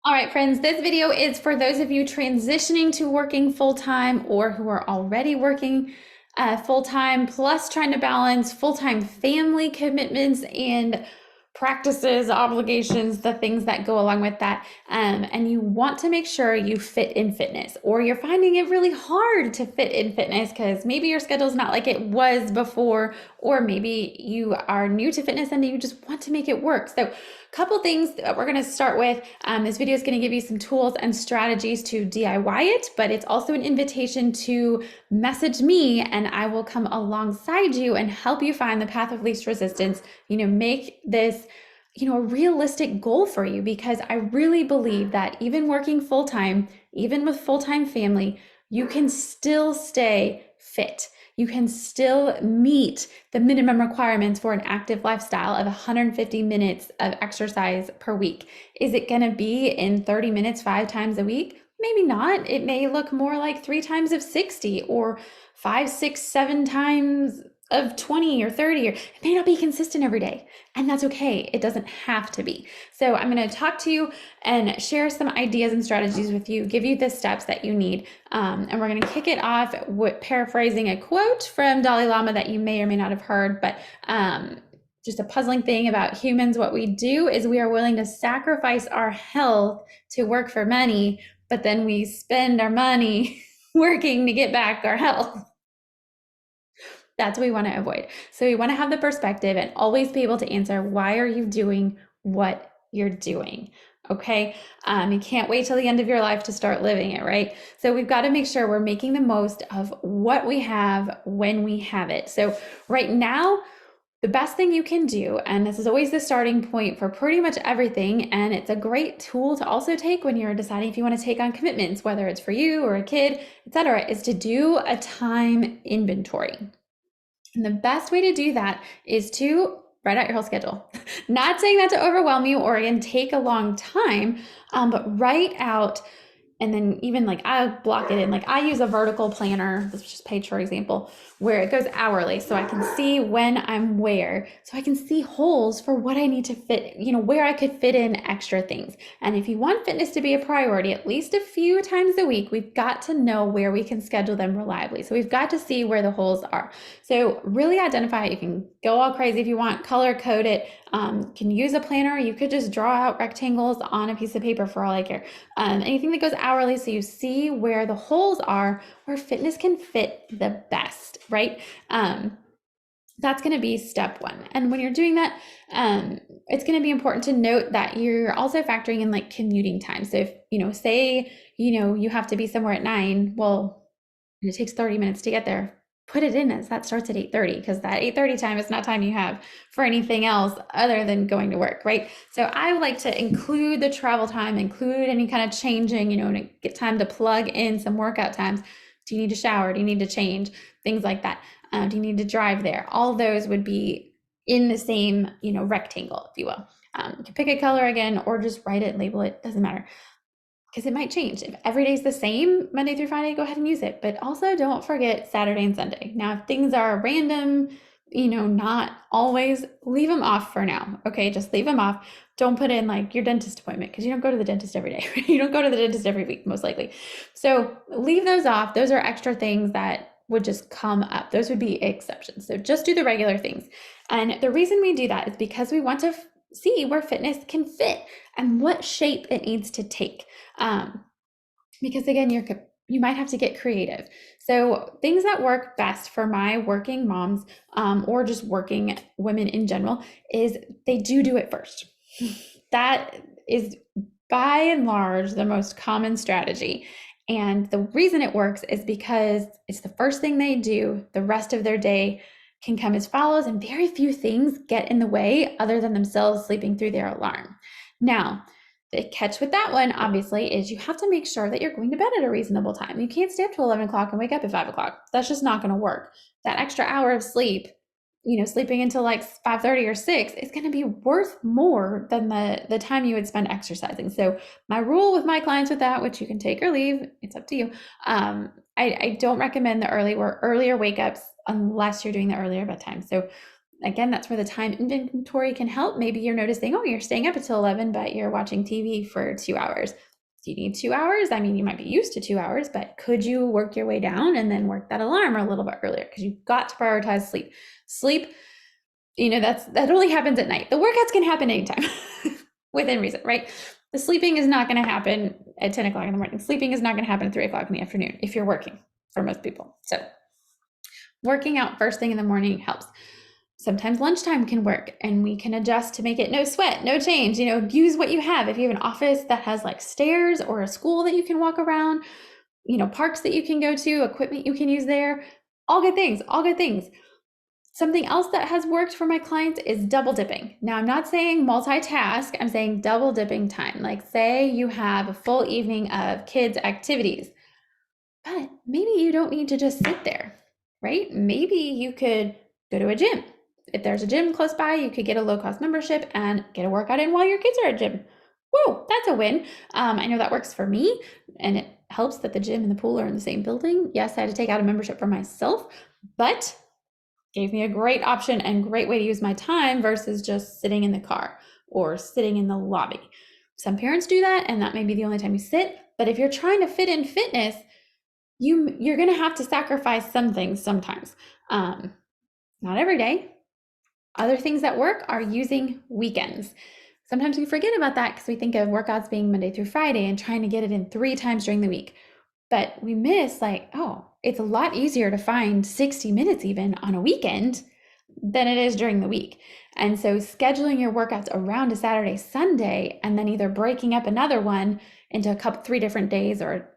All right, friends, this video is for those of you transitioning to working full-time or who are already working full-time, plus trying to balance full-time family commitments and practices, obligations, the things that go along with that. And you want to make sure you fit in fitness, or you're finding it really hard to fit in fitness because maybe your schedule is not like it was before, or maybe you are new to fitness and you just want to make it work. So couple things that we're going to start with. This video is going to give you some tools and strategies to DIY it, but it's also an invitation to message me and I will come alongside you and help you find the path of least resistance. Make this a realistic goal for you, because I really believe that even working full time, even with full time family, you can still stay fit. You can still meet the minimum requirements for an active lifestyle of 150 minutes of exercise per week. Is it going to be in 30 minutes 5 times a week? Maybe not. It may look more like 3 times of 60, or 5, 6, 7 times of 20 or 30, or it may not be consistent every day. And that's okay. It doesn't have to be. So I'm going to talk to you and share some ideas and strategies with you, give you the steps that you need. And we're going to kick it off with paraphrasing a quote from Dalai Lama that you may or may not have heard, but just a puzzling thing about humans. What we do is we are willing to sacrifice our health to work for money, but then we spend our money working to get back our health. That's what we want to avoid. So we want to have the perspective and always be able to answer, why are you doing what you're doing? Okay. You can't wait till the end of your life to start living it, right? So we've got to make sure we're making the most of what we have when we have it. So right now, the best thing you can do, and this is always the starting point for pretty much everything, and it's a great tool to also take when you're deciding if you want to take on commitments, whether it's for you or a kid, etc., is to do a time inventory. And the best way to do that is to write out your whole schedule. Not saying that to overwhelm you or again take a long time, but write out. And then even like I block it in, like I use a vertical planner, this is just page for example, where it goes hourly. So I can see when I'm where, so I can see holes for what I need to fit, where I could fit in extra things. And if you want fitness to be a priority, at least a few times a week, we've got to know where we can schedule them reliably. So we've got to see where the holes are. So really identify it. You can go all crazy if you want, color code it. Can use a planner. You could just draw out rectangles on a piece of paper for all I care. Anything that goes hourly, so you see where the holes are, where fitness can fit the best, right? That's going to be step one. And when you're doing that, it's going to be important to note that you're also factoring in like commuting time. So if, say, you have to be somewhere at 9, well, and it takes 30 minutes to get there, put it in as that starts at 8:30, because that 8:30 time is not time you have for anything else other than going to work, right? So I would like to include the travel time, include any kind of changing, to get time to plug in some workout times. Do you need to shower? Do you need to change? Things like that. Do you need to drive there? All those would be in the same, rectangle, if you will. You can pick a color again, or just write it, label it, doesn't matter, because it might change. If every day's the same, Monday through Friday, go ahead and use it. But also don't forget Saturday and Sunday. Now, if things are random, not always, leave them off for now. Okay, just leave them off. Don't put in like your dentist appointment, because you don't go to the dentist every day. You don't go to the dentist every week, most likely. So leave those off. Those are extra things that would just come up. Those would be exceptions. So just do the regular things. And the reason we do that is because we want to see where fitness can fit and what shape it needs to take. Because again, you might have to get creative. So things that work best for my working moms, or just working women in general, is they do it first. That is by and large the most common strategy. And the reason it works is because it's the first thing they do. The rest of their day can come as follows, and very few things get in the way other than themselves sleeping through their alarm. Now, the catch with that one, obviously, is you have to make sure that you're going to bed at a reasonable time. You can't stay up till 11 o'clock and wake up at 5 o'clock. That's just not going to work. That extra hour of sleep, sleeping until like 5:30 or 6, is going to be worth more than the time you would spend exercising. So my rule with my clients with that, which you can take or leave, it's up to you. I don't recommend the earlier wake ups unless you're doing the earlier bedtime. So again, that's where the time inventory can help. Maybe you're noticing, oh, you're staying up until 11, but you're watching TV for 2 hours. Do you need 2 hours? I mean, you might be used to 2 hours, but could you work your way down and then work that alarm a little bit earlier? Because you've got to prioritize sleep. Sleep, that only happens at night. The workouts can happen anytime within reason, right? The sleeping is not going to happen at 10 o'clock in the morning. Sleeping is not going to happen at 3 o'clock in the afternoon if you're working, for most people. So working out first thing in the morning helps. Sometimes lunchtime can work, and we can adjust to make it no sweat, no change. Use what you have. If you have an office that has like stairs or a school that you can walk around, parks that you can go to, equipment you can use there, all good things, all good things. Something else that has worked for my clients is double dipping. Now, I'm not saying multitask, I'm saying double dipping time. Like, say you have a full evening of kids' activities, but maybe you don't need to just sit there, right? Maybe you could go to a gym. If there's a gym close by, you could get a low-cost membership and get a workout in while your kids are at gym. Whoa, that's a win. I know that works for me, and it helps that the gym and the pool are in the same building. Yes, I had to take out a membership for myself, but gave me a great option and great way to use my time versus just sitting in the car or sitting in the lobby. Some parents do that, and that may be the only time you sit. But if you're trying to fit in fitness, you're going to have to sacrifice some things sometimes. Not every day. Other things that work are using weekends. Sometimes we forget about that because we think of workouts being Monday through Friday and trying to get it in 3 times during the week. But we miss it's a lot easier to find 60 minutes even on a weekend than it is during the week. And so scheduling your workouts around a Saturday, Sunday, and then either breaking up another one into 3 different days, or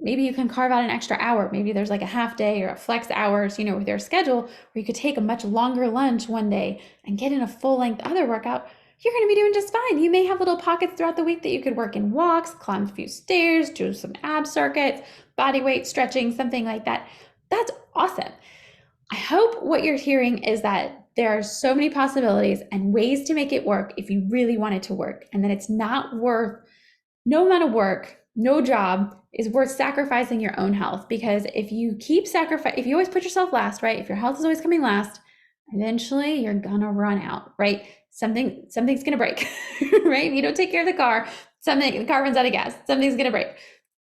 maybe you can carve out an extra hour. Maybe there's like a half day or a flex hours, with your schedule, where you could take a much longer lunch one day and get in a full length other workout. You're going to be doing just fine. You may have little pockets throughout the week that you could work in walks, climb a few stairs, do some ab circuits, body weight stretching, something like that. That's awesome. I hope what you're hearing is that there are so many possibilities and ways to make it work if you really want it to work, and that it's not worth, no amount of work, no job is worth sacrificing your own health. Because if you if you always put yourself last, right? If your health is always coming last, eventually you're gonna run out, right? Something's gonna break, right? If you don't take care of the car, the car runs out of gas, something's gonna break.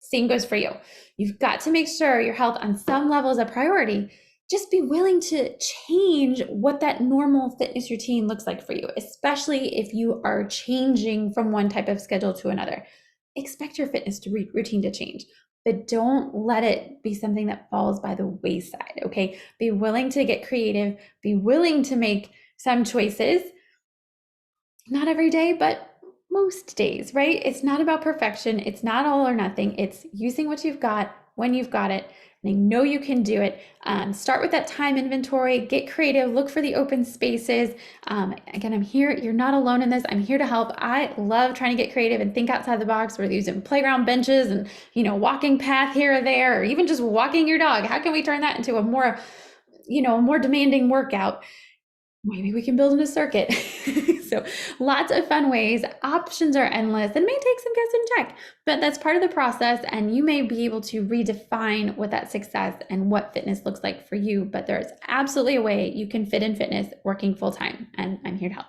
Same goes for you. You've got to make sure your health on some level is a priority. Just be willing to change what that normal fitness routine looks like for you, especially if you are changing from one type of schedule to another. Expect your fitness routine to change, but don't let it be something that falls by the wayside, okay? Be willing to get creative, be willing to make some choices. Not every day, but most days, right? It's not about perfection. It's not all or nothing. It's using what you've got when you've got it. And I know you can do it. Start with that time inventory, get creative, look for the open spaces. Again, I'm here. You're not alone in this. I'm here to help. I love trying to get creative and think outside the box. We're using playground benches and, walking path here or there, or even just walking your dog. How can we turn that into a more demanding workout? Maybe we can build in a circuit. So lots of fun ways. Options are endless and may take some guessing check, but that's part of the process. And you may be able to redefine what that success and what fitness looks like for you. But there's absolutely a way you can fit in fitness working full time. And I'm here to help.